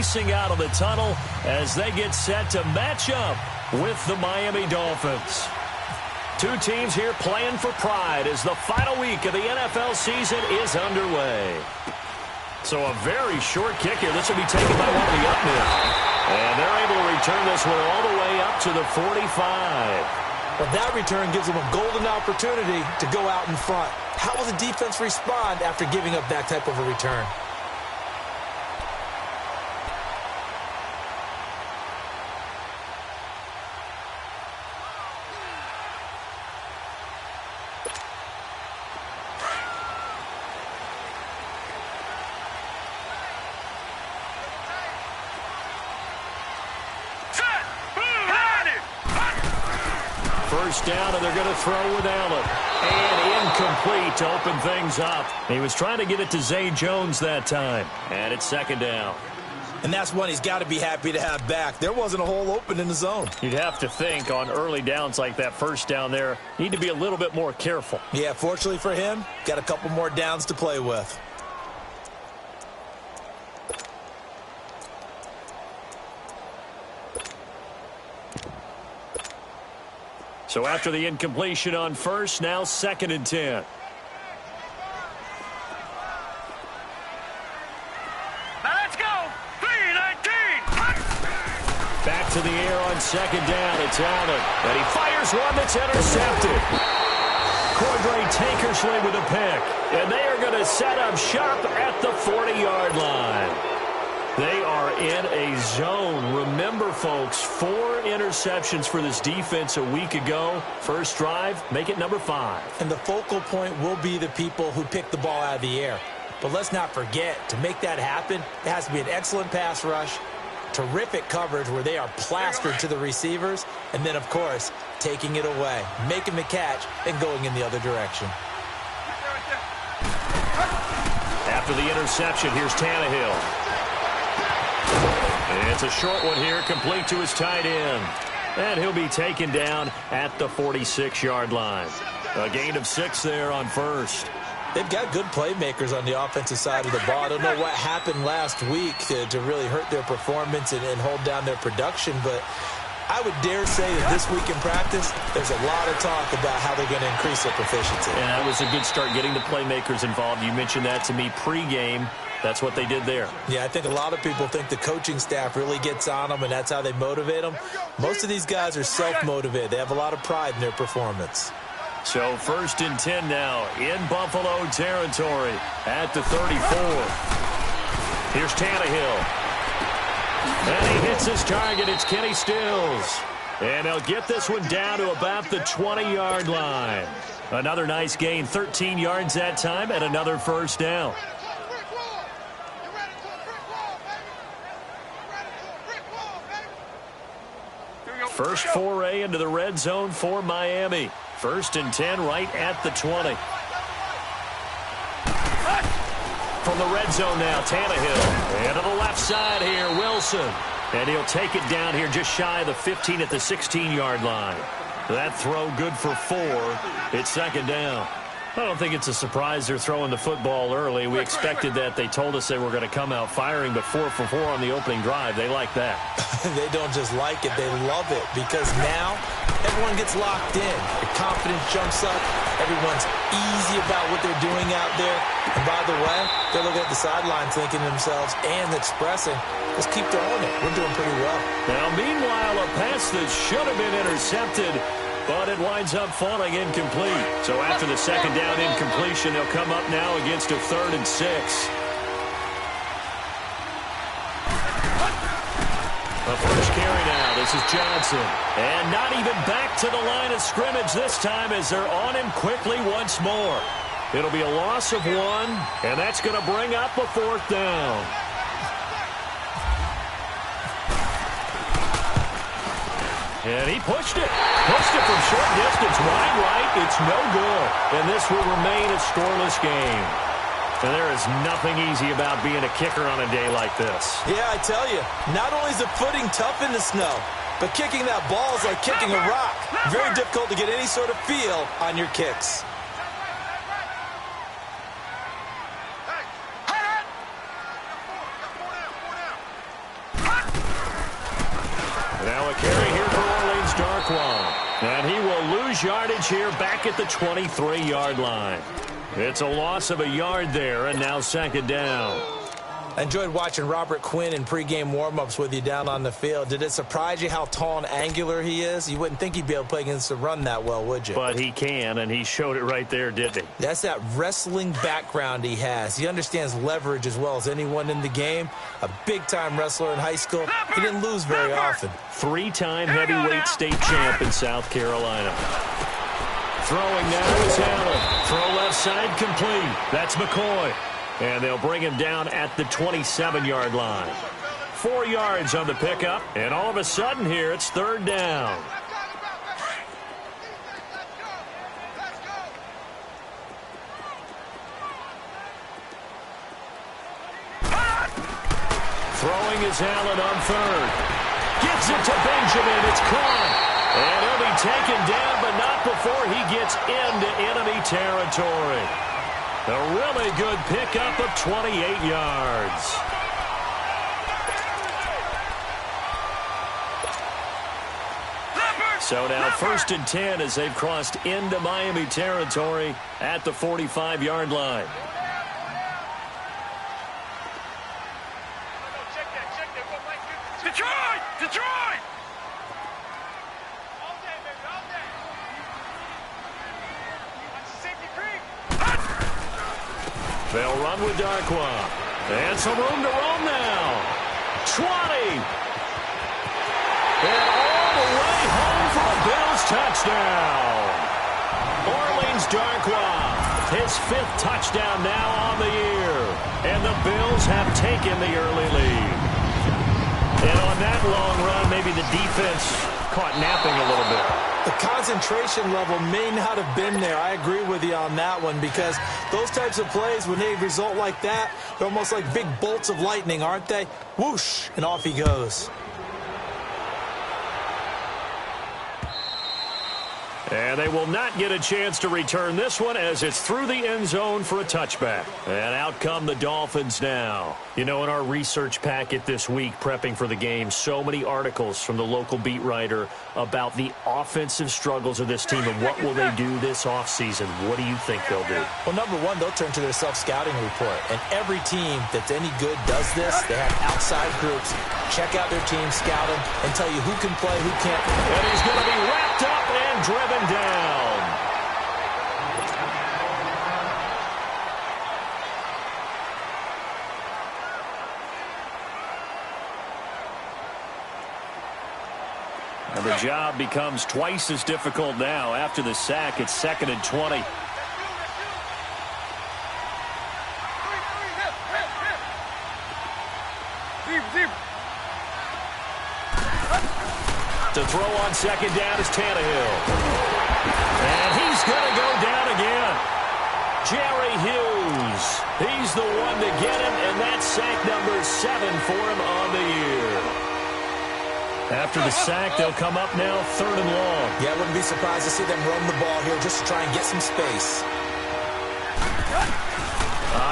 racing out of the tunnel as they get set to match up with the Miami Dolphins. Two teams here playing for pride as the final week of the NFL season is underway. So a very short kick here. This will be taken by one of the up men. And they're able to return this one all the way up to the 45. But that return gives them a golden opportunity to go out in front. How will the defense respond after giving up that type of a return? First down, and they're going to throw with Allen. And incomplete to open things up. He was trying to get it to Zay Jones that time. And it's second down. And that's one he's got to be happy to have back. There wasn't a hole open in the zone. You'd have to think on early downs like that first down there, need to be a little bit more careful. Yeah, fortunately for him, got a couple more downs to play with. So after the incompletion on first, now 2nd and 10. Now let's go. 3-19. Back to the air on 2nd down. It's Allen. And he fires one that's intercepted. Cordray Tankersley with a pick. And they are going to set up shop at the 40-yard line. They are in a zone. Remember, folks, 4 interceptions for this defense a week ago. First drive, make it number 5. And the focal point will be the people who pick the ball out of the air. But let's not forget, to make that happen, it has to be an excellent pass rush, terrific coverage where they are plastered to the receivers, and then, of course, taking it away, making the catch, and going in the other direction. After the interception, here's Tannehill. It's a short one here, complete to his tight end. And he'll be taken down at the 46-yard line. A gain of 6 there on first. They've got good playmakers on the offensive side of the ball. I don't know what happened last week to really hurt their performance and hold down their production, but I would dare say that this week in practice, there's a lot of talk about how they're going to increase their proficiency. And that was a good start, getting the playmakers involved. You mentioned that to me pregame. That's what they did there. Yeah, I think a lot of people think the coaching staff really gets on them, and that's how they motivate them. Most of these guys are self-motivated. They have a lot of pride in their performance. So 1st and 10 now in Buffalo territory at the 34. Here's Tannehill. And he hits his target. It's Kenny Stills. And they'll get this one down to about the 20-yard line. Another nice gain, 13 yards that time, and another first down. First foray into the red zone for Miami. 1st and 10 right at the 20. From the red zone now, Tannehill. And to the left side here, Wilson. And he'll take it down here just shy of the 15 at the 16-yard line. That throw good for 4. It's 2nd down. I don't think it's a surprise they're throwing the football early. We expected that. They told us they were going to come out firing, but 4 for 4 on the opening drive. They like that. They don't just like it, they love it, because now everyone gets locked in. The confidence jumps up. Everyone's easy about what they're doing out there. And by the way, they're looking at the sidelines thinking to themselves and expressing, let's keep throwing it. We're doing pretty well. Now, meanwhile, a pass that should have been intercepted, but it winds up falling incomplete. So after the 2nd down incompletion, they'll come up now against a 3rd and 6. The first carry now. This is Johnson. And not even back to the line of scrimmage this time as they're on him quickly once more. It'll be a loss of 1, and that's going to bring up a 4th down. And he pushed it. Pushed it from short distance, wide right. It's no good. And this will remain a scoreless game. And there is nothing easy about being a kicker on a day like this. Yeah, I tell you, not only is the footing tough in the snow, but kicking that ball is like kicking a rock. Very difficult to get any sort of feel on your kicks. Now a carry here for Orleans Darkwa. And he will lose yardage here back at the 23-yard line. It's a loss of a yard there, and now second down. I enjoyed watching Robert Quinn in pregame warm-ups with you down on the field. Did it surprise you how tall and angular he is? You wouldn't think he'd be able to play against the run that well, would you? But he can, and he showed it right there, didn't he? That's that wrestling background he has. He understands leverage as well as anyone in the game. A big-time wrestler in high school. He didn't lose very often. Three-time heavyweight state champ in South Carolina. Throwing now is Allen. Throw left side complete. That's McCoy. And they'll bring him down at the 27-yard line. 4 yards on the pickup, and all of a sudden here it's third down. Throwing is Allen on third. Gives it to Benjamin. It's caught. And he'll be taken down, but not before he gets into enemy territory. A really good pickup of 28 yards. So now 1st and 10 as they've crossed into Miami territory at the 45-yard line. Detroit! Detroit! They'll run with Darkwa. And some room to roam now. 20. And all the way home for a Bills touchdown. Orleans Darkwa, his 5th touchdown now on the year. And the Bills have taken the early lead. And on that long run, maybe the defense caught napping a little bit. The concentration level may not have been there. I agree with you on that one because those types of plays, when they result like that, they're almost like big bolts of lightning, aren't they? Whoosh, and off he goes. And they will not get a chance to return this one as it's through the end zone for a touchback. And out come the Dolphins now. You know, in our research packet this week, prepping for the game, so many articles from the local beat writer about the offensive struggles of this team and what will they do this offseason. What do you think they'll do? Well, number one, they'll turn to their self-scouting report. And every team that's any good does this. They have outside groups. Check out their team, scout them, and tell you who can play, who can't. And he's going to be wrapped up and driven down. And the job becomes twice as difficult now. After the sack, it's 2nd and 20. To throw on 2nd down is Tannehill. And he's going to go down again. Jerry Hughes. He's the one to get him, and that's sack number 7 for him on the year. After the sack, they'll come up now 3rd and long. Yeah, I wouldn't be surprised to see them run the ball here just to try and get some space.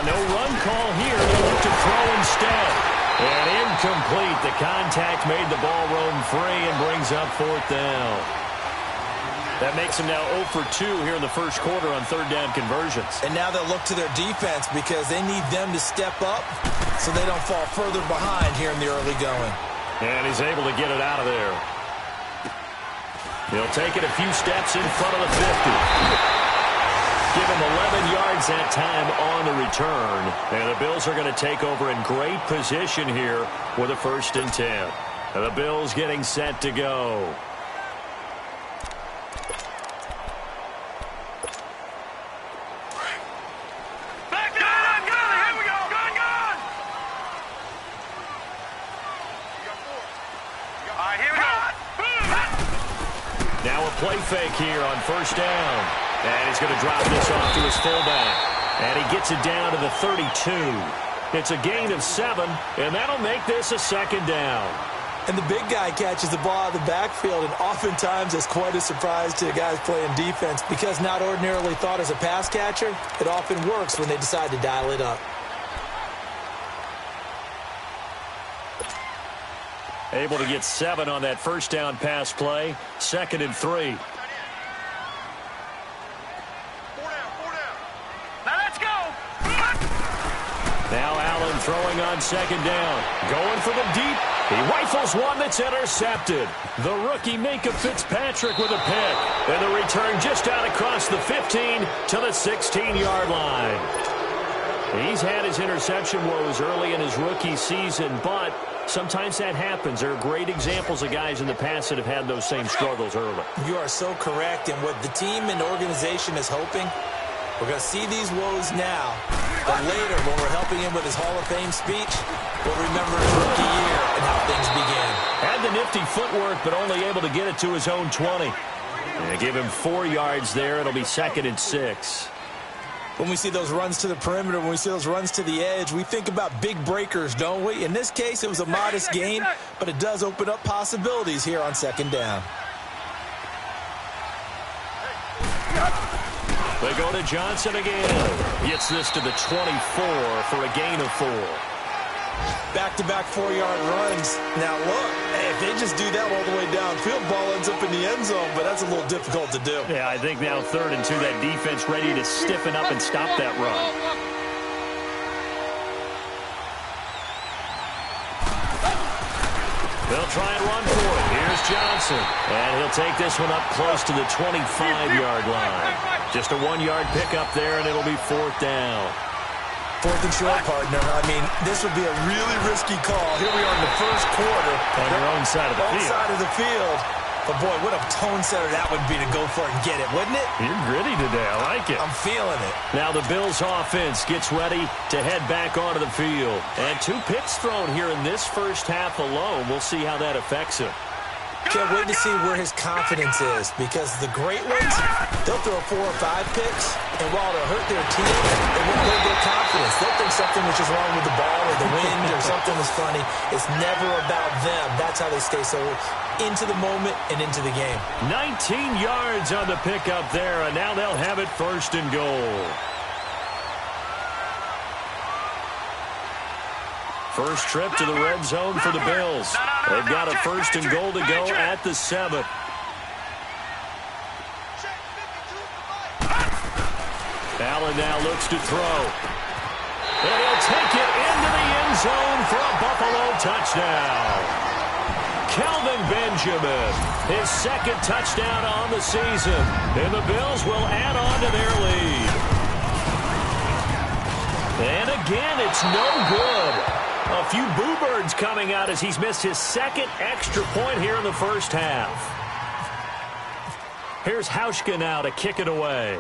No run call here. They look to throw instead. And incomplete. The contact made the ball roam free and brings up 4th down. That makes them now 0 for 2 here in the first quarter on 3rd down conversions. And now they'll look to their defense because they need them to step up so they don't fall further behind here in the early going. And he's able to get it out of there. He'll take it a few steps in front of the 50. Give him 11 yards that time on the return. And the Bills are going to take over in great position here with a 1st and 10. And the Bills getting set to go. Back up! Here we go! Gun! All right, here we go. Now a play fake here on 1st down. And he's going to drop this off to his fullback. And he gets it down to the 32. It's a gain of 7, and that'll make this a 2nd down. And the big guy catches the ball out of the backfield, and oftentimes it's quite a surprise to the guys playing defense because not ordinarily thought as a pass catcher, it often works when they decide to dial it up. Able to get 7 on that first down pass play. 2nd and 3. Now let's go. Now Allen throwing on 2nd down. Going for the deep. He rifles one that's intercepted. The rookie Minka Fitzpatrick with a pick. And the return just out across the 15 to the 16-yard line. He's had his interception woes early in his rookie season, but sometimes that happens. There are great examples of guys in the past that have had those same struggles early. You are so correct. And what the team and organization is hoping, we're going to see these woes now, but later when we're helping him with his Hall of Fame speech, we'll remember his rookie year and how things began. Had the nifty footwork, but only able to get it to his own 20. And give him 4 yards there. It'll be 2nd and 6. When we see those runs to the perimeter, when we see those runs to the edge, we think about big breakers, don't we? In this case, it was a modest gain, but it does open up possibilities here on 2nd down. They go to Johnson again. Gets this to the 24 for a gain of 4. Back-to-back 4-yard runs. Now, look, if they just do that all the way downfield, ball ends up in the end zone, but that's a little difficult to do. Yeah, I think now 3rd and 2, that defense ready to stiffen up and stop that run. They'll try and run for it. Here's Johnson. And he'll take this one up close to the 25-yard line. Just a 1-yard pickup there, and it'll be 4th down. 4th and short, partner. I mean, this would be a really risky call. Here we are in the first quarter. On your own side of the field. Side of the field. But, boy, what a tone setter that would be to go for it and get it, wouldn't it? You're gritty today. I like it. I'm feeling it. Now the Bills offense gets ready to head back onto the field. And 2 picks thrown here in this first half alone. We'll see how that affects him. Can't wait to see where his confidence is, because the great ones, they'll throw 4 or 5 picks, and while it'll hurt their team, it won't hurt their confidence. They'll think something was just wrong with the ball or the wind or something was funny. It's never about them. That's how they stay so into the moment and into the game. 19 yards on the pickup there, and now they'll have it 1st and goal. First trip to the red zone for the Bills. They've got a 1st and goal to go at the 7. Allen now looks to throw. And he'll take it into the end zone for a Buffalo touchdown. Kelvin Benjamin, his 2nd touchdown on the season. And the Bills will add on to their lead. And again, it's no good. A few boo birds coming out as he's missed his 2nd extra point here in the first half. Here's Hauschka now to kick it away.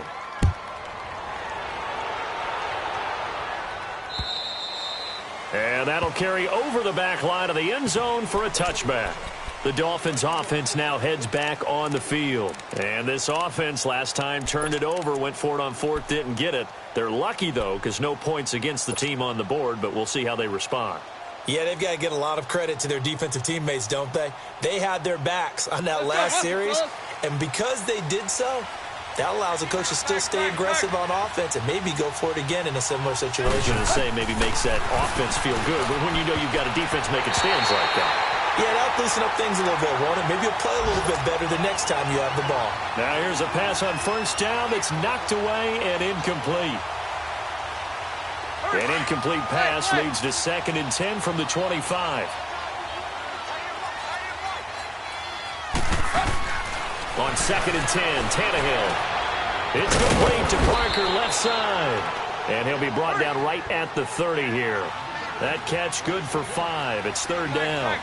And that'll carry over the back line of the end zone for a touchback. The Dolphins offense now heads back on the field. And this offense last time turned it over, went for it on 4th, didn't get it. They're lucky, though, because no points against the team on the board, but we'll see how they respond. Yeah, they've got to get a lot of credit to their defensive teammates, don't they? They had their backs on that last series, and because they did so, that allows the coach to still stay aggressive on offense and maybe go for it again in a similar situation. I was going to say maybe makes that offense feel good, but when you know you've got a defense making stands like that. Yeah, that'll loosen up things a little bit, won't it? Maybe you'll play a little bit better the next time you have the ball. Now here's a pass on 1st down that's knocked away and incomplete. An incomplete pass leads to 2nd and 10 from the 25. On 2nd and 10, Tannehill. It's complete to Parker left side. And he'll be brought down right at the 30 here. That catch good for 5. It's 3rd down.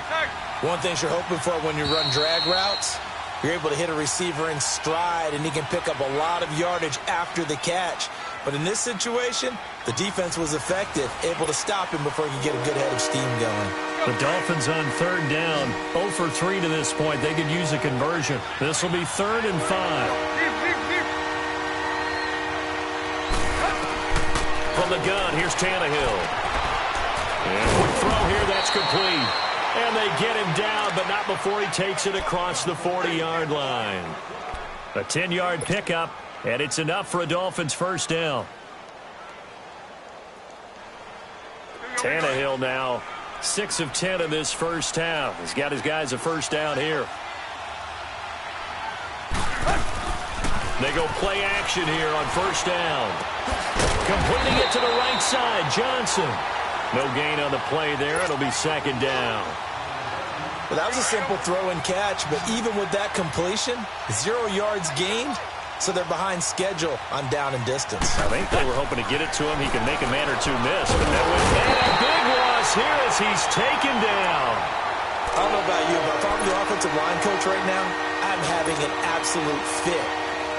One thing you're hoping for when you run drag routes, you're able to hit a receiver in stride, and he can pick up a lot of yardage after the catch. But in this situation, the defense was effective, able to stop him before he could get a good head of steam going. The Dolphins on 3rd down, 0 for 3 to this point. They could use a conversion. This will be 3rd and 5. From the gun, here's Tannehill. And quick throw here, that's complete. And they get him down, but not before he takes it across the 40-yard line. A 10-yard pickup, and it's enough for a Dolphins 1st down. Tannehill now 6 of 10 in this first half. He's got his guys a first down here. They go play action here on first down. Completing it to the right side, Johnson. No gain on the play there. It'll be second down. Well, that was a simple throw and catch, but even with that completion, 0 yards gained, so they're behind schedule on down and distance. I think they were hoping to get it to him. He can make a man or two miss, but that was a big loss here as he's taken down. I don't know about you, but if I'm the offensive line coach right now, I'm having an absolute fit.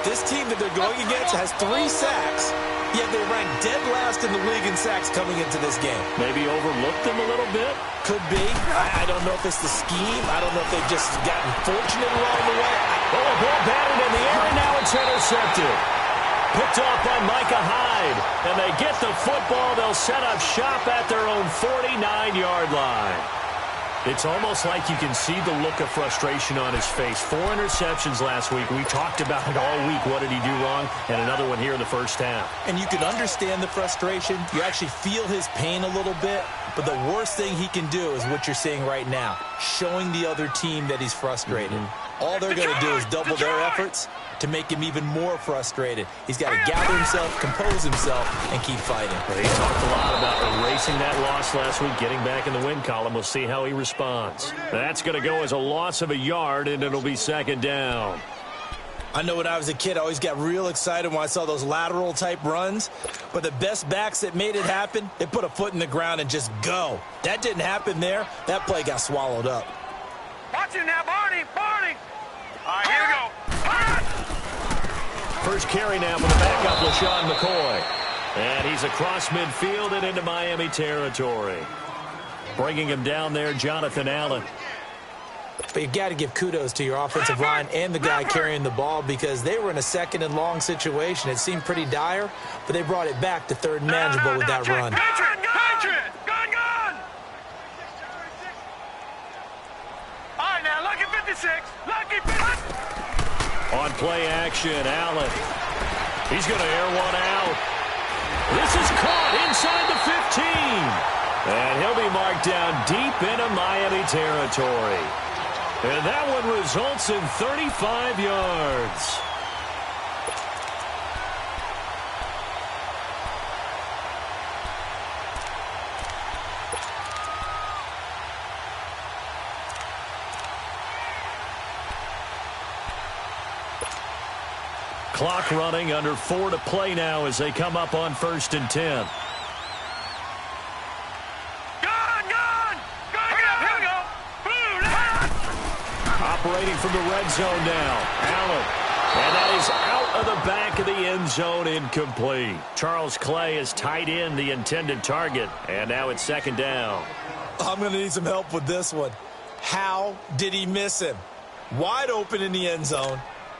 This team that they're going against has 3 sacks, yet they're ranked dead last in the league in sacks coming into this game. Maybe overlooked them a little bit? Could be. I don't know if it's the scheme. I don't know if they've just gotten fortunate along the way. Oh, a ball batted in the air, and now it's intercepted. Picked off by Micah Hyde. And they get the football. They'll set up shop at their own 49-yard line. It's almost like you can see the look of frustration on his face. 4 interceptions last week. We talked about it all week. What did he do wrong? And another one here in the first half. And you can understand the frustration. You actually feel his pain a little bit. But the worst thing he can do is what you're seeing right now, showing the other team that he's frustrated. All they're going to do is double their efforts to make him even more frustrated. He's got to gather himself, compose himself, and keep fighting. Well, he talked a lot about erasing that loss last week, getting back in the win column. We'll see how he responds. That's going to go as a loss of a yard, and it'll be second down. I know when I was a kid, I always got real excited when I saw those lateral-type runs. But the best backs that made it happen, they put a foot in the ground and just go. That didn't happen there. That play got swallowed up. Watch it now, Barney! Barney! All right, here we go. First carry now for the backup, LaShawn McCoy. And he's across midfield and into Miami territory. Bringing him down there, Jonathan Allen. But you got to give kudos to your offensive line and the guy carrying the ball because they were in a second and long situation. It seemed pretty dire, but they brought it back to third and manageable with that run. Patriot! Gun! All right, now, lucky 56. Lucky 56. On play action, Allen. He's going to air one out. This is caught inside the 15. And he'll be marked down deep into Miami territory. And that one results in 35 yards. Clock running, under 4 to play now as they come up on 1st and 10. Operating from the red zone now, Allen. And that is out of the back of the end zone, incomplete. Charles Clay has tied in the intended target, and now it's second down. I'm going to need some help with this one. How did he miss him? Wide open in the end zone.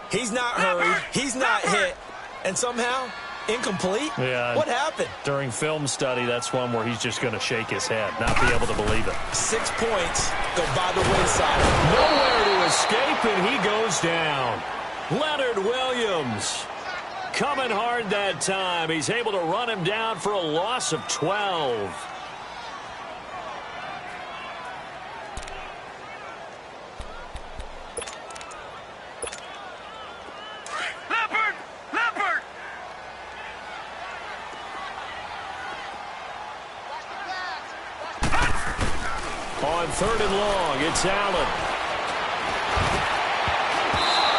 He's not hurried. He's not hit. And somehow, incomplete? Yeah. What happened? During film study, that's one where he's just going to shake his head, not be able to believe it. 6 points go by the wayside. Nowhere to escape, and he goes down. Leonard Williams coming hard that time. He's able to run him down for a loss of 12. Leopard! On 3rd and long, it's Allen.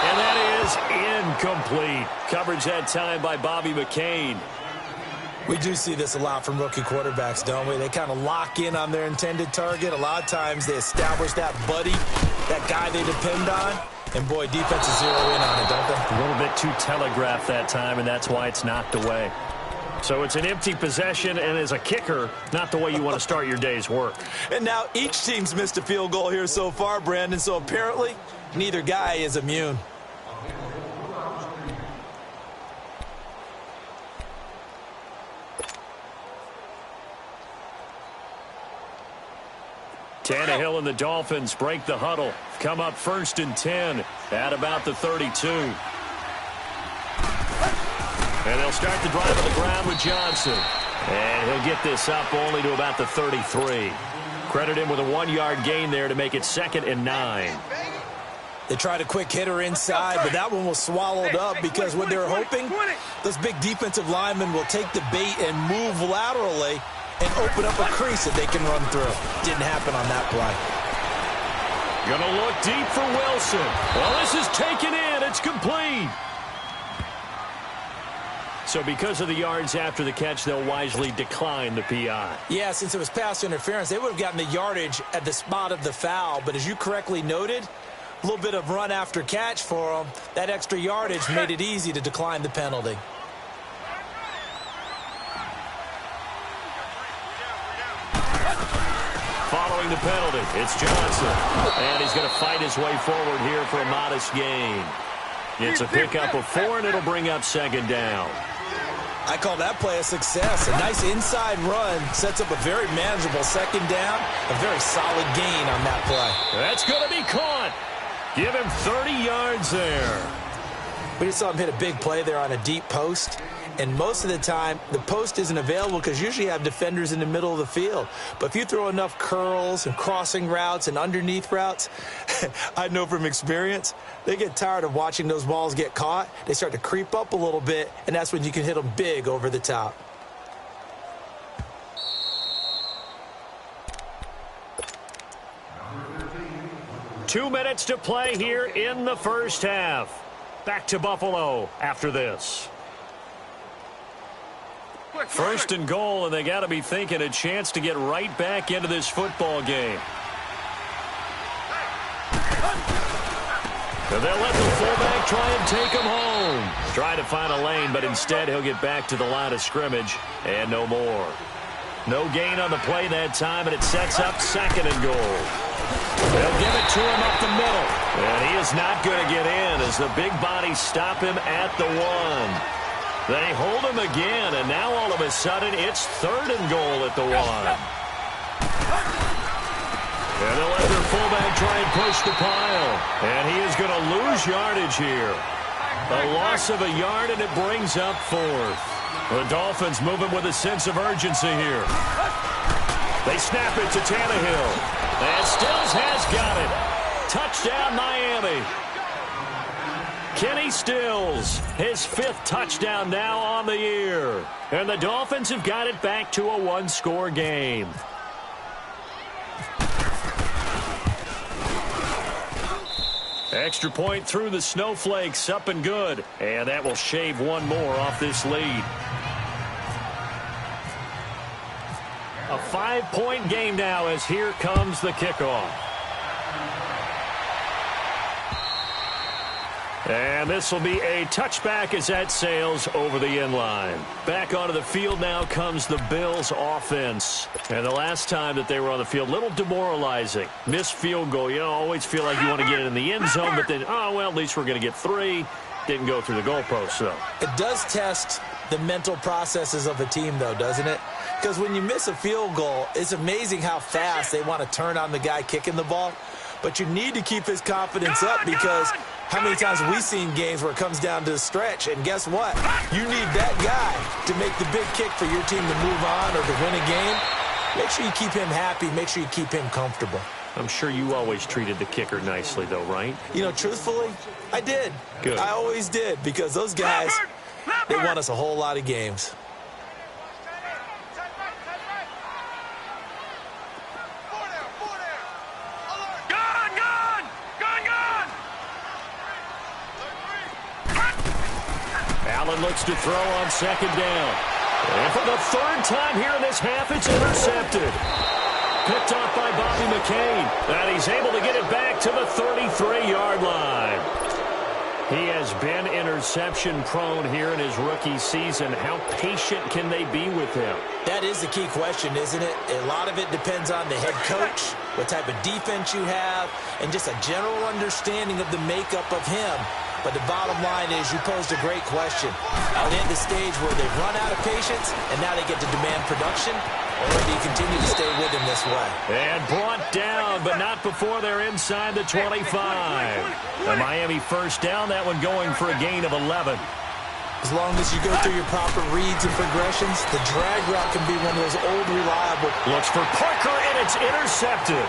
And that is incomplete. Coverage that time by Bobby McCain. We do see this a lot from rookie quarterbacks, don't we? They kind of lock in on their intended target. A lot of times they establish that buddy, that guy they depend on. And, boy, defenses zero in on it, don't they? A little bit too telegraphed that time, and that's why it's knocked away. So it's an empty possession, and as a kicker, not the way you want to start your day's work. And now each team's missed a field goal here so far, Brandon, so apparently neither guy is immune. Tannehill and the Dolphins break the huddle. Come up 1st and 10 at about the 32. And they'll start the drive on the ground with Johnson. And he'll get this up only to about the 33. Credit him with a 1-yard gain there to make it 2nd and 9. They tried a quick hitter inside, but that one was swallowed up because what they were hoping, those big defensive linemen will take the bait and move laterally and open up a crease that they can run through. Didn't happen on that play. Gonna look deep for Wilson. Well, this is taken in. It's complete. So because of the yards after the catch, they'll wisely decline the PI. Yeah, since it was pass interference, they would have gotten the yardage at the spot of the foul. But as you correctly noted, a little bit of run after catch for them. That extra yardage made it easy to decline the penalty. Following the penalty, it's Johnson. And he's going to fight his way forward here for a modest gain. It's a pickup of 4, and it'll bring up 2nd down. I call that play a success. A nice inside run sets up a very manageable 2nd down. A very solid gain on that play. That's going to be caught. Give him 30 yards there. We just saw him hit a big play there on a deep post. And most of the time, the post isn't available because usually you have defenders in the middle of the field. But if you throw enough curls and crossing routes and underneath routes, I know from experience, they get tired of watching those balls get caught. They start to creep up a little bit, and that's when you can hit them big over the top. Two minutes to play here in the first half. Back to Buffalo after this. 1st and goal, and they got to be thinking a chance to get right back into this football game. And they'll let the fullback try and take him home. Try to find a lane, but instead he'll get back to the line of scrimmage and no more. No gain on the play that time, and it sets up 2nd and goal. They'll give it to him up the middle. And he is not going to get in as the big bodies stop him at the 1. They hold him again, and now all of a sudden it's 3rd and goal at the 1. And they'll let their fullback try and push the pile. And he is going to lose yardage here. A loss of a yard, and it brings up 4th. The Dolphins moving with a sense of urgency here. They snap it to Tannehill. And Stills has got it. Touchdown, Miami. Kenny Stills, his 5th touchdown now on the year. And the Dolphins have got it back to a 1-score game. Extra point through the snowflakes, up and good. And that will shave 1 more off this lead. A 5-point game now as here comes the kickoff. And this will be a touchback as that sails over the end line. Back onto the field now comes the Bills offense. And the last time that they were on the field, a little demoralizing. Missed field goal. You always feel like you want to get it in the end zone, but then, oh, well, at least we're going to get 3. Didn't go through the goalpost, though. It does test the mental processes of a team, though, doesn't it? Because when you miss a field goal, it's amazing how fast they want to turn on the guy kicking the ball. But you need to keep his confidence up because how many times have we seen games where it comes down to the stretch? And guess what? You need that guy to make the big kick for your team to move on or to win a game. Make sure you keep him happy. Make sure you keep him comfortable. I'm sure you always treated the kicker nicely, though, right? You know, truthfully, I did. Good. I always did because those guys, they won us a whole lot of games. Allen looks to throw on 2nd down. And for the 3rd time here in this half, it's intercepted. Picked off by Bobby McCain. And he's able to get it back to the 33-yard line. He has been interception prone here in his rookie season. How patient can they be with him? That is the key question, isn't it? A lot of it depends on the head coach, what type of defense you have, and just a general understanding of the makeup of him. But the bottom line is you posed a great question. Are they at the stage where they've run out of patience and now they get to demand production? Or do you continue to stay with him this way? And brought down, but not before they're inside the 25. The Miami 1st down, that one going for a gain of 11. As long as you go through your proper reads and progressions, the drag route can be one of those old reliable. Looks for Parker, and it's intercepted.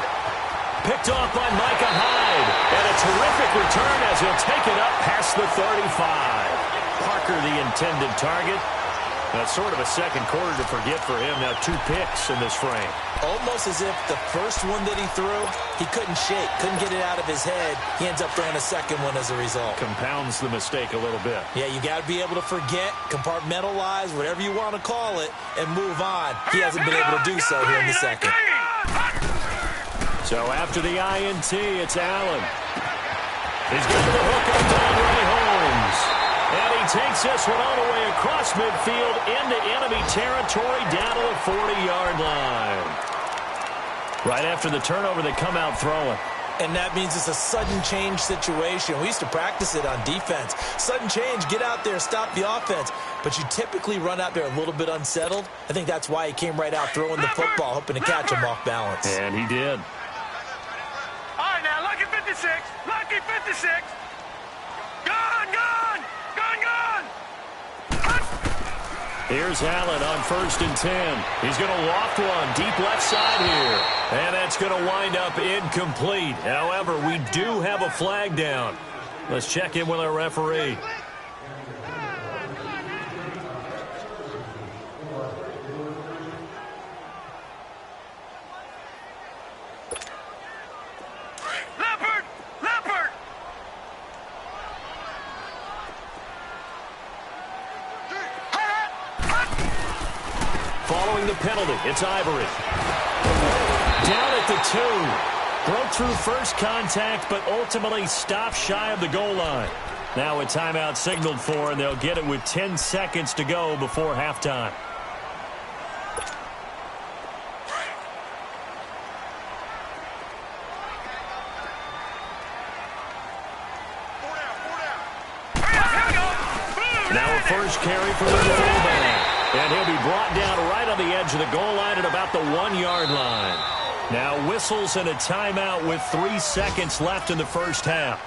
Picked off by Micah Hyde. And a terrific return as he'll take it up past the 35. Parker, the intended target. That's sort of a second quarter to forget for him. Now 2 picks in this frame. Almost as if the first one that he threw, he couldn't shake, couldn't get it out of his head. He ends up throwing a second one as a result. Compounds the mistake a little bit. Yeah, you got to be able to forget, compartmentalize, whatever you want to call it, and move on. He hasn't been able to do so here in the second. So after the INT, it's Allen. He's getting the hook up to Ray Holmes. And he takes this one all the way across midfield into enemy territory down to the 40-yard line. Right after the turnover, they come out throwing. And that means it's a sudden change situation. We used to practice it on defense. Sudden change, get out there, stop the offense. But you typically run out there a little bit unsettled. I think that's why he came right out throwing the football, hoping to catch him off balance. And he did. All right, now, lucky 56. Lucky 56. Gone, gone. Gone, gone. Here's Allen on 1st and 10. He's going to loft one deep left side here. And that's going to wind up incomplete. However, we do have a flag down. Let's check in with our referee. Leopard! Leopard! Following the penalty, it's Ivory. Down at the 2. Broke through first contact, but ultimately stopped shy of the goal line. Now a timeout signaled for, and they'll get it with 10 seconds to go before halftime. Now a first carry for the fullback. And he'll be brought down right on the edge of the goal line at about the 1-yard line. Now whistles and a timeout with 3 seconds left in the first half.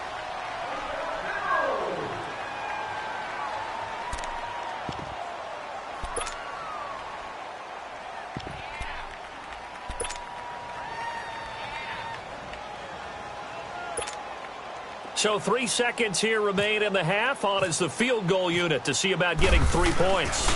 So 3 seconds here remain in the half. On is the field goal unit to see about getting 3 points.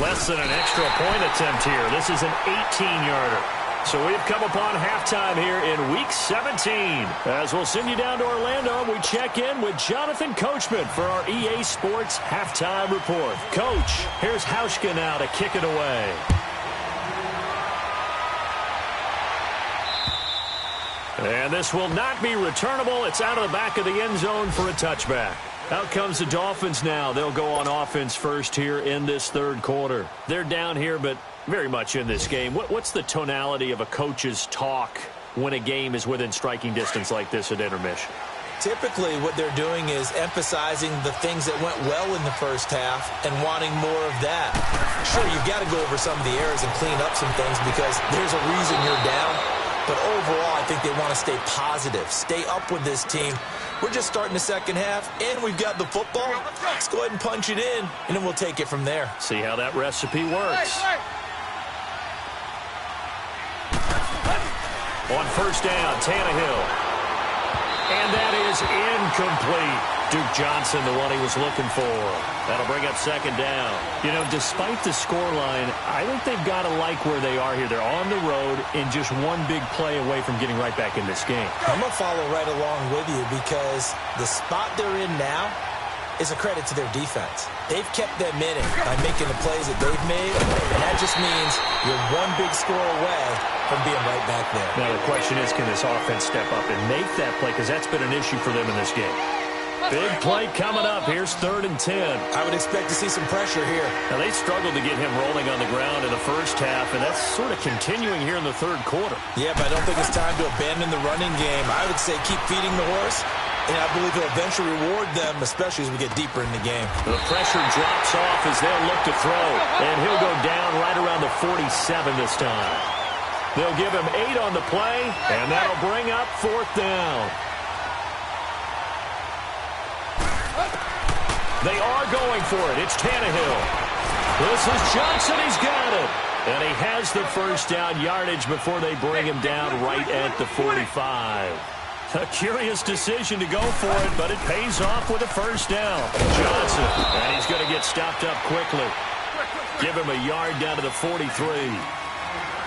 Less than an extra point attempt here. This is an 18-yarder. So we've come upon halftime here in Week 17. As we'll send you down to Orlando, we check in with Jonathan Coachman for our EA Sports Halftime Report. Coach, here's Hauschka now to kick it away. And this will not be returnable. It's out of the back of the end zone for a touchback. Out comes the Dolphins now. They'll go on offense first here in this third quarter. They're down here, but very much in this game. What's the tonality of a coach's talk when a game is within striking distance like this at intermission? Typically, what they're doing is emphasizing the things that went well in the first half and wanting more of that. Sure, you've got to go over some of the errors and clean up some things because there's a reason you're down. But overall, I think they want to stay positive, stay up with this team. We're just starting the second half, and we've got the football. Let's go ahead and punch it in, and then we'll take it from there. See how that recipe works. On first down, Tannehill. And that is incomplete. Duke Johnson, the one he was looking for. That'll bring up second down. You know, despite the scoreline, I think they've got to like where they are here. They're on the road and just one big play away from getting right back in this game. I'm going to follow right along with you because the spot they're in now is a credit to their defense. They've kept them in it by making the plays that they've made, and that just means you're one big score away from being right back there. Now the question is, can this offense step up and make that play? Because that's been an issue for them in this game. Big play coming up. Here's 3rd and 10. I would expect to see some pressure here. Now they struggled to get him rolling on the ground in the first half, and that's sort of continuing here in the third quarter. Yeah, but I don't think it's time to abandon the running game. I would say keep feeding the horse, and I believe he'll eventually reward them, especially as we get deeper in the game. The pressure drops off as they'll look to throw, and he'll go down right around the 47 this time. They'll give him 8 on the play, and that'll bring up 4th down. They are going for it. It's Tannehill. This is Johnson. He's got it. And he has the first down yardage before they bring him down right at the 45. A curious decision to go for it, but it pays off with a first down. Johnson, and he's going to get stopped up quickly. Give him a yard down to the 43.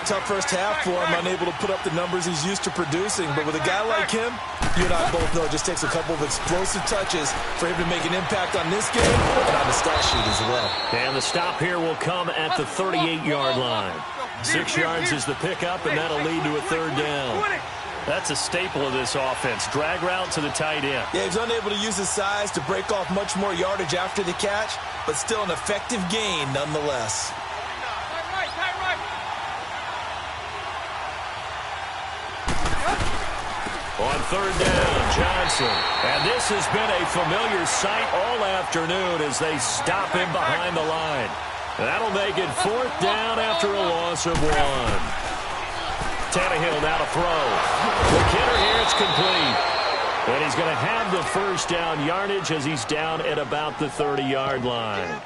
Tough first half for him, unable to put up the numbers he's used to producing. But with a guy like him, you and I both know it just takes a couple of explosive touches for him to make an impact on this game and on the stat sheet as well. And the stop here will come at the 38-yard line. 6 yards is the pickup, and that'll lead to a third down. That's a staple of this offense. Drag route to the tight end. Yeah, he's unable to use his size to break off much more yardage after the catch, but still an effective gain nonetheless. On third down, Johnson. And this has been a familiar sight all afternoon as they stop him behind the line. That'll make it fourth down after a loss of 1. Tannehill now to throw. The kidder here, it's complete. And he's going to have the first down yardage as he's down at about the 30-yard line.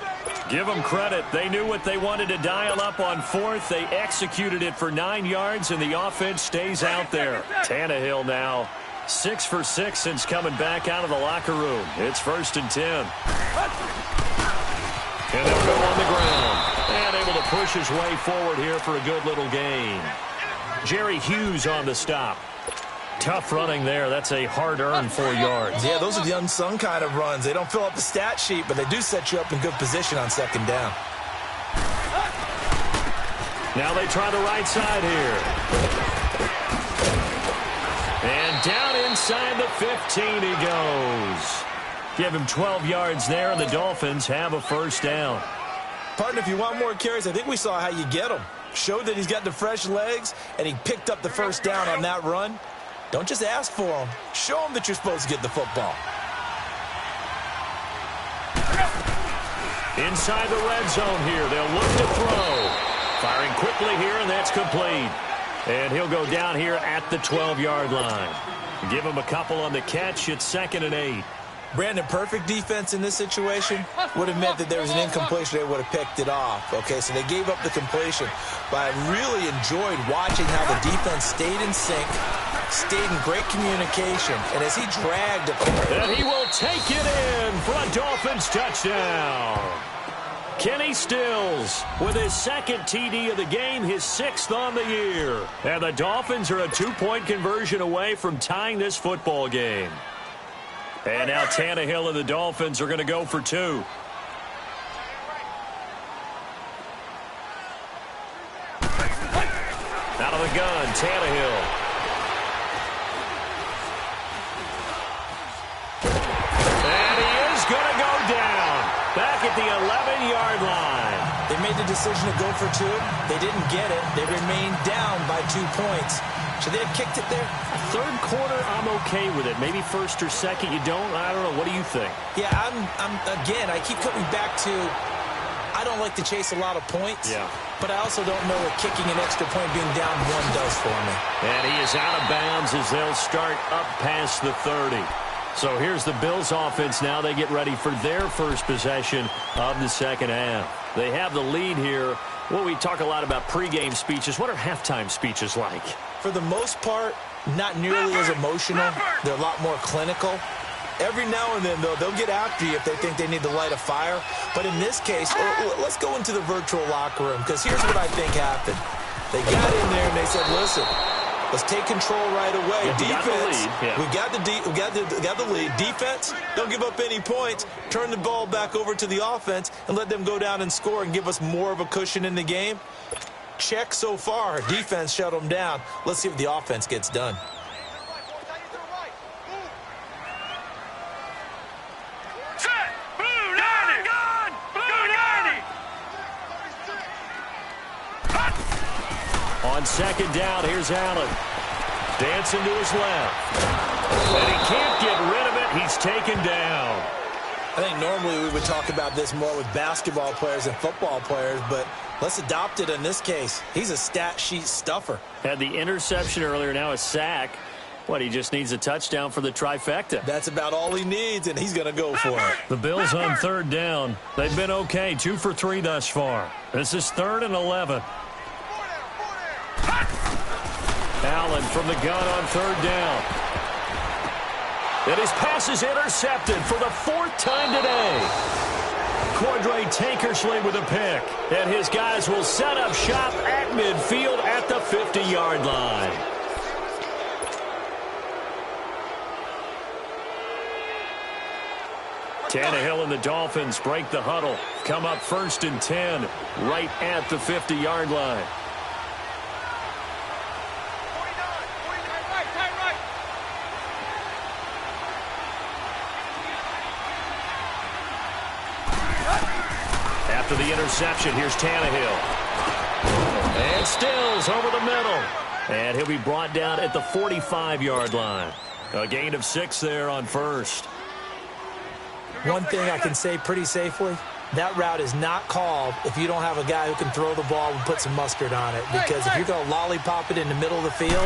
Give them credit. They knew what they wanted to dial up on fourth. They executed it for 9 yards, and the offense stays out there. Tannehill now 6 for 6 since coming back out of the locker room. It's 1st and 10. And they'll go on the ground. And able to push his way forward here for a good little gain. Jerry Hughes on the stop. Tough running there. That's a hard-earned 4 yards. Yeah, those are the unsung kind of runs. They don't fill up the stat sheet, but they do set you up in good position on second down. Now they try the right side here. And down inside the 15 he goes. Give him 12 yards there, and the Dolphins have a first down. Partner, if you want more carries, I think we saw how you get them. Showed that he's got the fresh legs, and he picked up the first down on that run. Don't just ask for them. Show them that you're supposed to get the football. Inside the red zone here. They'll look to throw. Firing quickly here, and that's complete. And he'll go down here at the 12-yard line. Give him a couple on the catch. It's 2nd and 8. Brandon, perfect defense in this situation would have meant that there was an incompletion. They would have picked it off. Okay, so they gave up the completion. But I really enjoyed watching how the defense stayed in sync, stayed in great communication, and as he dragged it. And he will take it in for a Dolphins touchdown. Kenny Stills with his 2nd TD of the game, his 6th on the year. And the Dolphins are a 2-point conversion away from tying this football game. And now Tannehill and the Dolphins are going to go for 2. Out of the gun, Tannehill. And he is going to go down. Back at the 11-yard line. They made the decision to go for 2. They didn't get it. They remained down by 2 points. Should they have kicked it there? Third quarter, I'm okay with it. Maybe first or second, you don't? I don't know. What do you think? Yeah, again, I keep coming back to I don't like to chase a lot of points. Yeah. But I also don't know what kicking an extra point being down 1 does for me. And he is out of bounds as they'll start up past the 30. So here's the Bills offense now. They get ready for their first possession of the second half. They have the lead here. Well, we talk a lot about pregame speeches. What are halftime speeches like? For the most part, not nearly as emotional. They're a lot more clinical. Every now and then, though, they'll get after you if they think they need to light a fire. But in this case, let's go into the virtual locker room, because here's what I think happened. They got in there and they said, listen, let's take control right away. Defense, we got the lead. Defense, don't give up any points. Turn the ball back over to the offense and let them go down and score and give us more of a cushion in the game. Check so far. Defense shut them down. Let's see if the offense gets done. On second down, here's Allen. Dancing to his left. And he can't get rid of it. He's taken down. I think normally we would talk about this more with basketball players and football players, but let's adopt it in this case. He's a stat sheet stuffer. Had the interception earlier, now a sack. What, he just needs a touchdown for the trifecta. That's about all he needs, and he's going to go for it. The Bills on third down. They've been okay, 2 for 3 thus far. This is 3rd and 11. Allen from the gun on third down. And his pass is intercepted for the 4th time today. Cordray Tankersley with a pick. And his guys will set up shop at midfield at the 50-yard line. Tannehill and the Dolphins break the huddle. Come up 1st and 10 right at the 50-yard line. After the interception, here's Tannehill. And Stills over the middle. And he'll be brought down at the 45-yard line. A gain of 6 there on 1st. One thing I can say pretty safely, that route is not called if you don't have a guy who can throw the ball and put some mustard on it. Because if you're going to lollipop it in the middle of the field,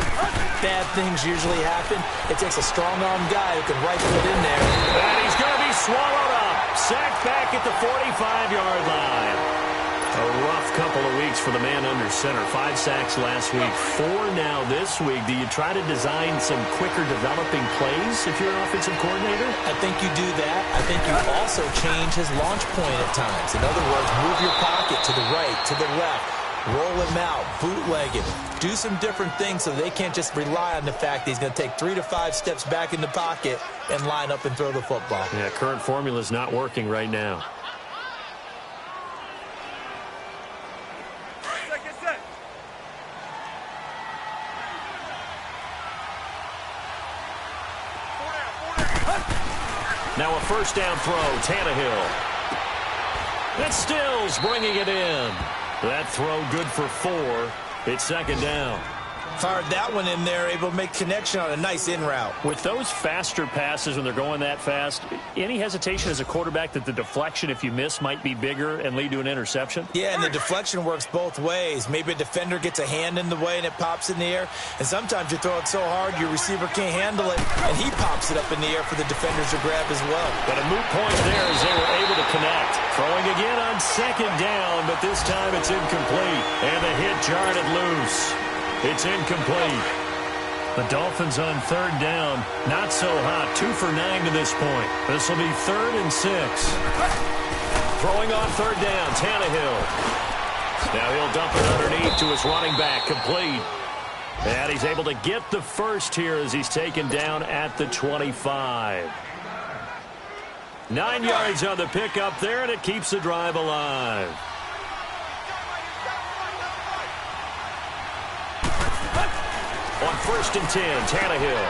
bad things usually happen. It takes a strong-arm guy who can rifle it in there. And he's going to be swallowed up. Sacked back at the 45-yard line. A rough couple of weeks for the man under center. 5 sacks last week, 4 now this week. Do you try to design some quicker developing plays if you're an offensive coordinator? I think you do that. I think you also change his launch point at times. In other words, move your pocket to the right, to the left. Roll him out, bootleg him. Do some different things so they can't just rely on the fact that he's going to take 3 to 5 steps back in the pocket and line up and throw the football. Yeah, current formula is not working right now. Now a 1st down throw, Tannehill. That's Stills bringing it in. That throw good for 4. It's 2nd down. Fired that one in there, able to make connection on a nice in route. With those faster passes when they're going that fast, any hesitation as a quarterback that the deflection, if you miss, might be bigger and lead to an interception? Yeah, and the deflection works both ways. Maybe a defender gets a hand in the way and it pops in the air. And sometimes you throw it so hard your receiver can't handle it, and he pops it up in the air for the defenders to grab as well. But a moot point there as they were able to connect. Throwing again on 2nd down, but this time it's incomplete. And the hit jarred it loose. It's incomplete. The Dolphins on 3rd down. Not so hot. 2 for 9 to this point. This will be 3rd and 6. Throwing on 3rd down, Tannehill. Now he'll dump it underneath to his running back. Complete. And he's able to get the first here as he's taken down at the 25. 9 yards on the pickup there, and it keeps the drive alive. On 1st and 10, Tannehill.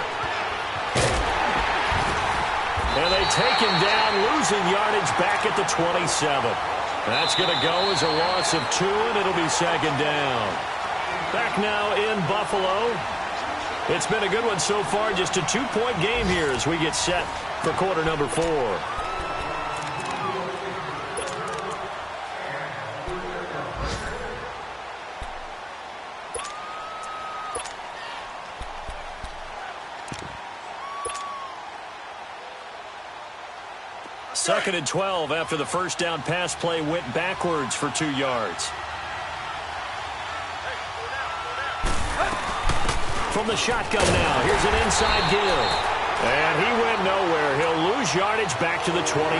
And they take him down, losing yardage back at the 27. That's going to go as a loss of 2, and it'll be 2nd down. Back now in Buffalo. It's been a good one so far, just a 2-point game here as we get set for quarter number 4. Second and 12 after the 1st down pass play went backwards for 2 yards. From the shotgun now, here's an inside give. And he went nowhere. He'll lose yardage back to the 29.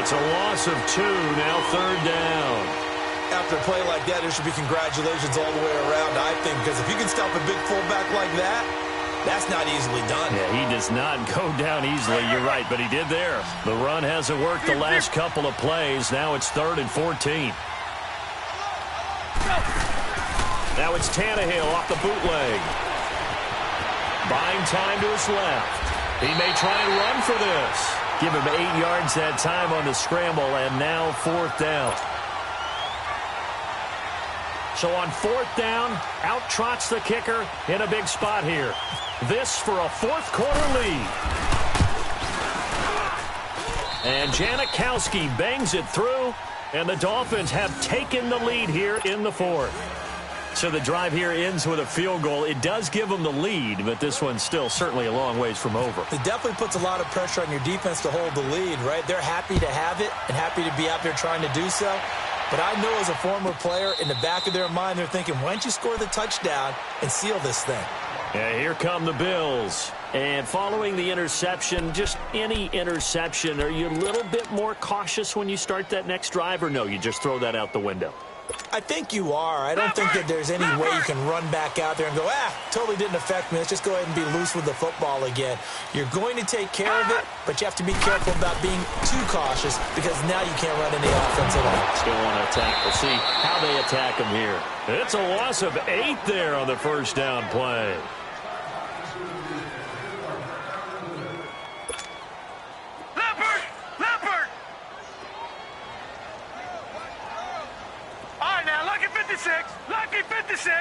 It's a loss of 2, now 3rd down. After a play like that, there should be congratulations all the way around, I think, because if you can stop a big fullback like that, that's not easily done. Yeah, he does not go down easily. You're right, but he did there. The run hasn't worked the last couple of plays. Now it's 3rd and 14. Now it's Tannehill off the bootleg. Buying time to his left. He may try and run for this. Give him 8 yards that time on the scramble, and now 4th down. So on 4th down, out trots the kicker in a big spot here. This for a 4th quarter lead. And Janikowski bangs it through, and the Dolphins have taken the lead here in the 4th. So the drive here ends with a field goal. It does give them the lead, but this one's still certainly a long ways from over. It definitely puts a lot of pressure on your defense to hold the lead, right? They're happy to have it and happy to be out there trying to do so. But I know as a former player, in the back of their mind, they're thinking, why don't you score the touchdown and seal this thing? Yeah, here come the Bills. And following the interception, just any interception, are you a little bit more cautious when you start that next drive, or no, you just throw that out the window? I think you are. I don't think that there's any way you can run back out there and go, totally didn't affect me. Let's just go ahead and be loose with the football again. You're going to take care of it, but you have to be careful about being too cautious because now you can't run any offense at all. Still want to attack. We'll see how they attack them here. It's a loss of 8 there on the first down play. Lucky 56.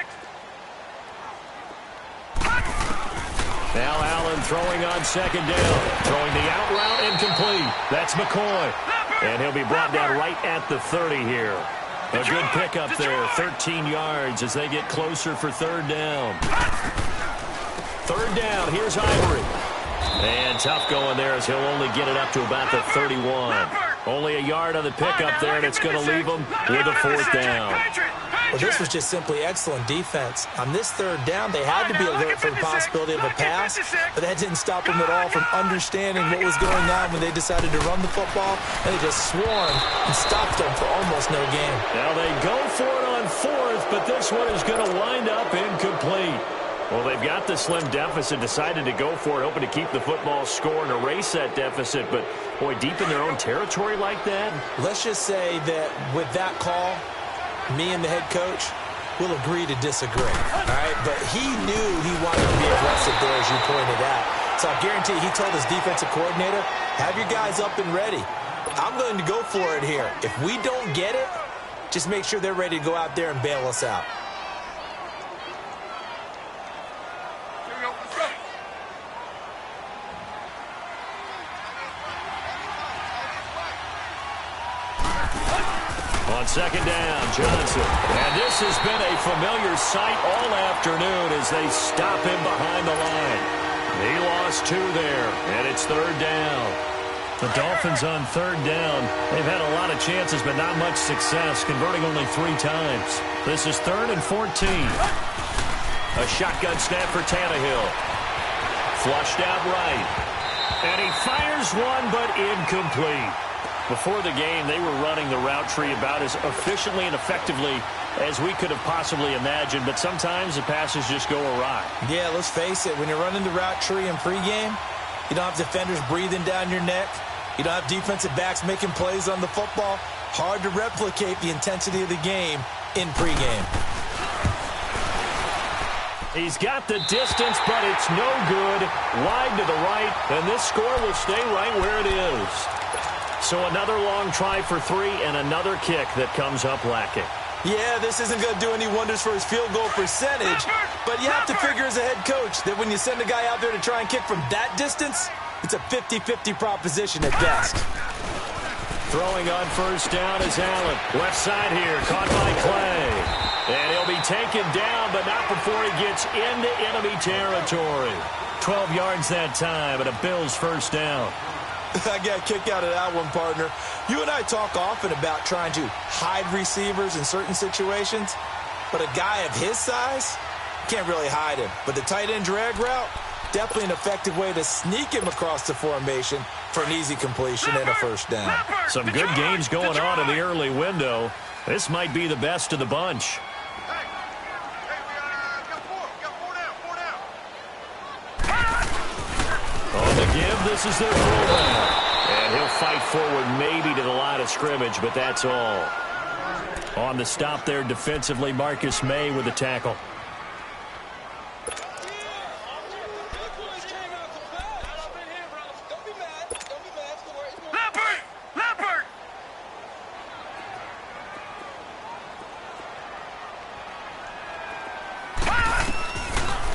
Now Allen throwing on second down. Throwing the out route incomplete. That's McCoy. And he'll be brought down right at the 30 here. A good pickup there. 13 yards as they get closer for third down. Third down. Here's Ivory. And tough going there as he'll only get it up to about the 31. Only a yard on the pickup there, and it's going to leave them with a fourth down. Well, this was just simply excellent defense. On this third down, they had to be alert for the possibility of a pass, but that didn't stop them at all from understanding what was going on when they decided to run the football, and they just swarmed and stopped them for almost no gain. Now they go for it on fourth, but this one is going to wind up incomplete. Well, they've got the slim deficit, decided to go for it, hoping to keep the football score and erase that deficit, but, boy, deep in their own territory like that? Let's just say that with that call, me and the head coach will agree to disagree, all right? But he knew he wanted to be aggressive there, as you pointed out. So I guarantee he told his defensive coordinator, have your guys up and ready. I'm going to go for it here. If we don't get it, just make sure they're ready to go out there and bail us out. On second down, Johnson. And this has been a familiar sight all afternoon as they stop him behind the line. He lost 2 there, and it's third down. The Dolphins on third down. They've had a lot of chances, but not much success, converting only 3 times. This is 3rd and 14. A shotgun snap for Tannehill. Flushed out right. And he fires one, but incomplete. Before the game, they were running the route tree about as efficiently and effectively as we could have possibly imagined, but sometimes the passes just go awry. Yeah, let's face it. When you're running the route tree in pregame, you don't have defenders breathing down your neck. You don't have defensive backs making plays on the football. Hard to replicate the intensity of the game in pregame. He's got the distance, but it's no good. Wide to the right, and this score will stay right where it is. So another long try for 3 and another kick that comes up lacking. Yeah, this isn't going to do any wonders for his field goal percentage, but you have to figure as a head coach that when you send a guy out there to try and kick from that distance, it's a 50-50 proposition at best. Throwing on first down is Allen. Left side here, caught by Clay. And he'll be taken down, but not before he gets into enemy territory. 12 yards that time, and a Bills first down. I got a kick out of that one, partner. You and I talk often about trying to hide receivers in certain situations, but a guy of his size, can't really hide him. But the tight end drag route, definitely an effective way to sneak him across the formation for an easy completion and a first down. Some good games going on in the early window. This might be the best of the bunch. On the give, this is their fullback. And he'll fight forward maybe to the line of scrimmage, but that's all. On the stop there defensively, Marcus May with the tackle.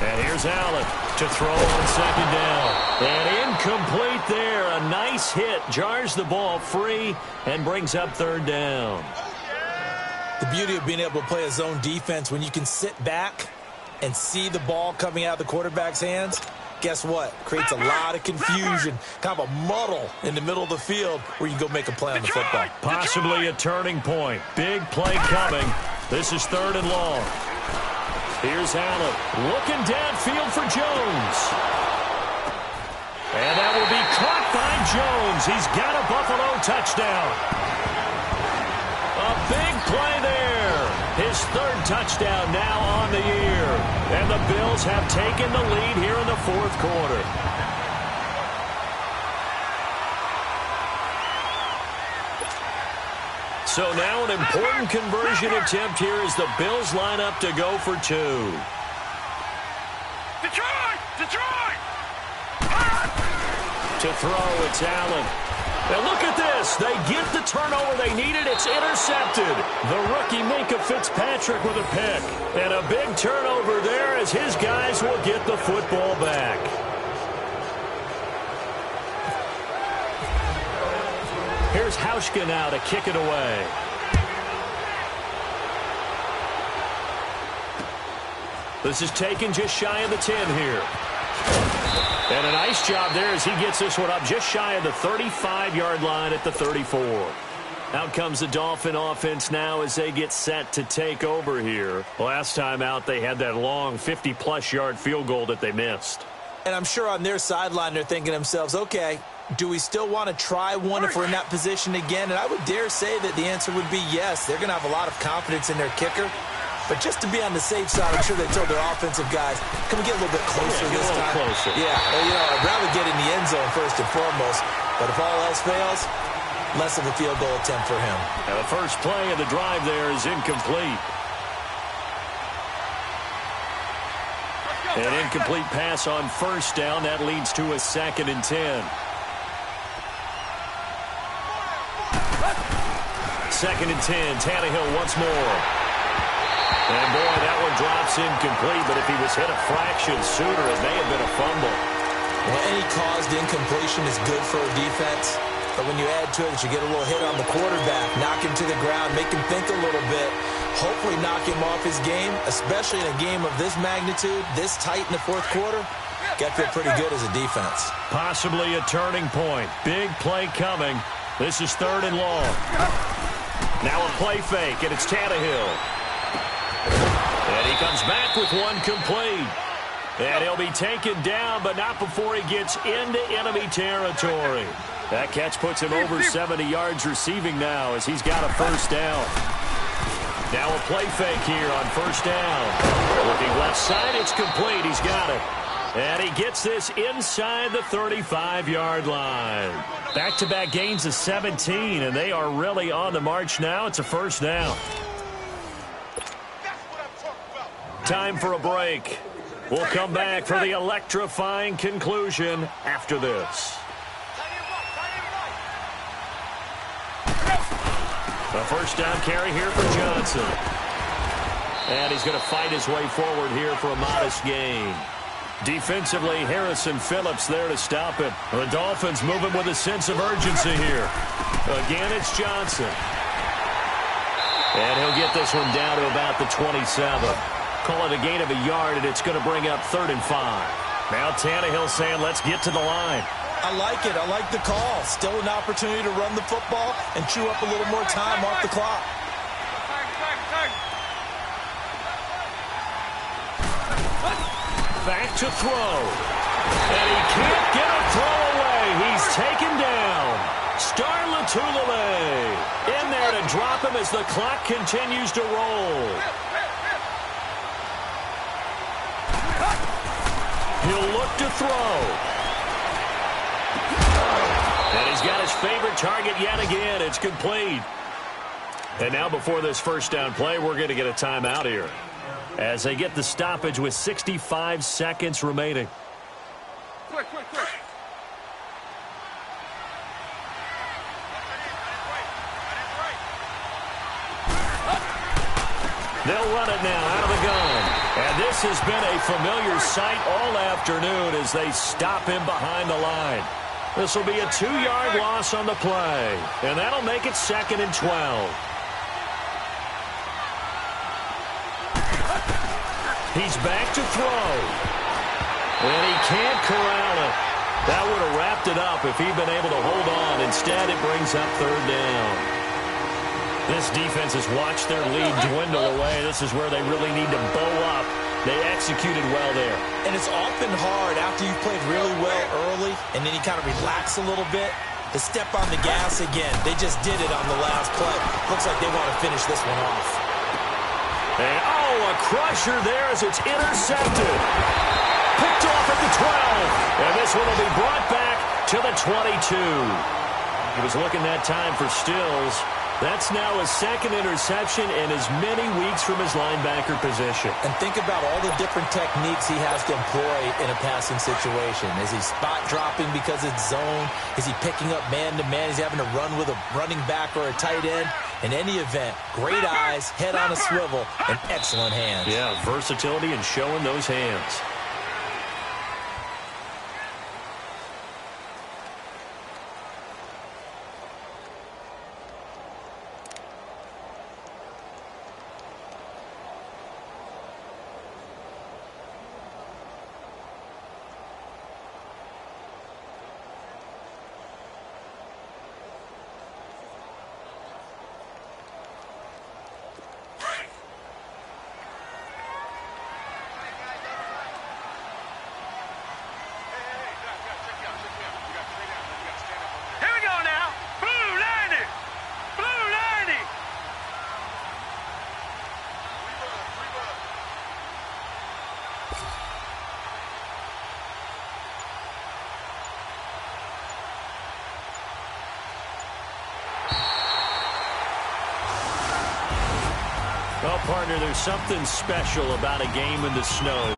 And here's Allen to throw on second down. And incomplete there. A nice hit. Jars the ball free and brings up third down. The beauty of being able to play a zone defense, when you can sit back and see the ball coming out of the quarterback's hands, guess what? Creates a lot of confusion, kind of a muddle in the middle of the field where you can go make a play on the football. Possibly a turning point. Big play coming. This is 3rd and long. Here's Allen looking downfield for Jones. And that will be caught by Jones. He's got a Buffalo touchdown. A big play there. His 3rd touchdown now on the year. And the Bills have taken the lead here in the 4th quarter. So now an important conversion attempt here as the Bills line up to go for 2. Detroit! Detroit! To throw, it's Allen. And look at this. They get the turnover they needed. It's intercepted. The rookie Minka Fitzpatrick with a pick. And a big turnover there as his guys will get the football back. Here's Hauschka now to kick it away. This is taken just shy of the 10 here. And a nice job there as he gets this one up just shy of the 35-yard line at the 34. Out comes the Dolphin offense now as they get set to take over here. Last time out, they had that long 50-plus yard field goal that they missed. And I'm sure on their sideline they're thinking to themselves, okay, do we still want to try one if we're in that position again? And I would dare say that the answer would be yes. They're going to have a lot of confidence in their kicker. But just to be on the safe side, I'm sure they told their offensive guys, can we get a little bit closer this time? Closer. Yeah, well, you know, I'd rather get in the end zone first and foremost. But if all else fails, less of a field goal attempt for him. And the first play of the drive there is incomplete. An incomplete pass on 1st down. That leads to a 2nd and 10. 2nd and 10. Tannehill once more. And, boy, that one drops incomplete, but if he was hit a fraction sooner, it may have been a fumble. Well, any caused incompletion is good for a defense, but when you add to it that you get a little hit on the quarterback, knock him to the ground, make him think a little bit, hopefully knock him off his game, especially in a game of this magnitude, this tight in the 4th quarter, got to feel pretty good as a defense. Possibly a turning point. Big play coming. This is 3rd and long. Now a play fake, and it's Tannehill. And he comes back with one complete. And he'll be taken down, but not before he gets into enemy territory. That catch puts him over 70 yards receiving now as he's got a 1st down. Now a play fake here on 1st down. Looking left side, it's complete. He's got it. And he gets this inside the 35-yard line. Back-to-back gains of 17, and they are really on the march now. It's a 1st down. Time for a break. We'll come back for the electrifying conclusion after this. A 1st down carry here for Johnson. And he's going to fight his way forward here for a modest gain. Defensively, Harrison Phillips there to stop him. The Dolphins moving with a sense of urgency here. Again, it's Johnson. And he'll get this one down to about the 27. Call it a gain of a yard, and it's going to bring up 3rd and 5. Now Tannehill saying, let's get to the line. I like it. I like the call. Still an opportunity to run the football and chew up a little more time off the clock. Back to throw. And he can't get a throw away. He's taken down. Star Latulippe in there to drop him as the clock continues to roll. He'll look to throw. And he's got his favorite target yet again. It's complete. And now before this 1st down play, we're going to get a timeout here as they get the stoppage with 65 seconds remaining. Quick. They'll run it now out of the gun. And this has been a familiar sight all afternoon as they stop him behind the line. This will be a 2-yard loss on the play. And that'll make it 2nd and 12. He's back to throw. And he can't corral it. That would have wrapped it up if he'd been able to hold on. Instead, it brings up third down. This defense has watched their lead dwindle away. This is where they really need to bow up. They executed well there. And it's often hard after you've played really well early and then you kind of relax a little bit to step on the gas again. They just did it on the last play. Looks like they want to finish this one off. And, oh, a crusher there as it's intercepted. Picked off at the 12. And this one will be brought back to the 22. He was looking that time for Stills. That's now his second interception in as many weeks from his linebacker position. And think about all the different techniques he has to employ in a passing situation. Is he spot dropping because it's zone? Is he picking up man-to-man? Is he having to run with a running back or a tight end? In any event, great eyes, head on a swivel, and excellent hands. Yeah, versatility and showing those hands. Well, partner, there's something special about a game in the snow.